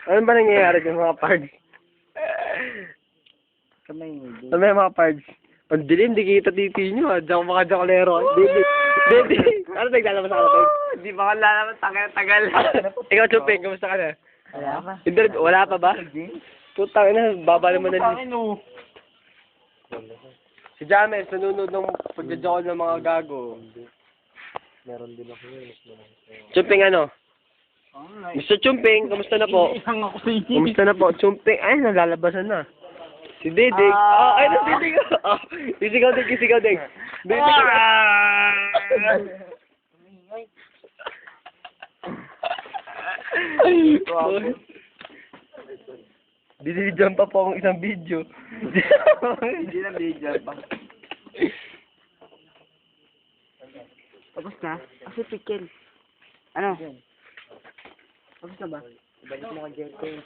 Ano ba nangyayari ng mga pards? Kamay mo. Ano ba yung mga pards? Ang dilim, di kita titi nyo ah. Diyan mga jakalero. Hindi. Ano naglalabas sa akin? Di ba ka lalaman? Tagal. Ikaw, Chuping, kamusta ka na? Wala pa. Hindi, wala pa ba? Putang ina, babali mo na. Si James, nanonood ng pagdadjakol ng mga gago. Meron din ako yun. Chumping ano? Mr. Chumping, kamusta na po? Isang ako sa inyo. Kamusta na po? Chumping, ay, nalalabasan na. Si Didig. Ay, na Didig. Sisigaw Dig, sisigaw Dig. Didig. Dinidyan pa po akong isang video. Hindi na video pa. Tapos na? Kasi pickle. Ano? Tapos na ba? Ibalik mo ka dyan ko yung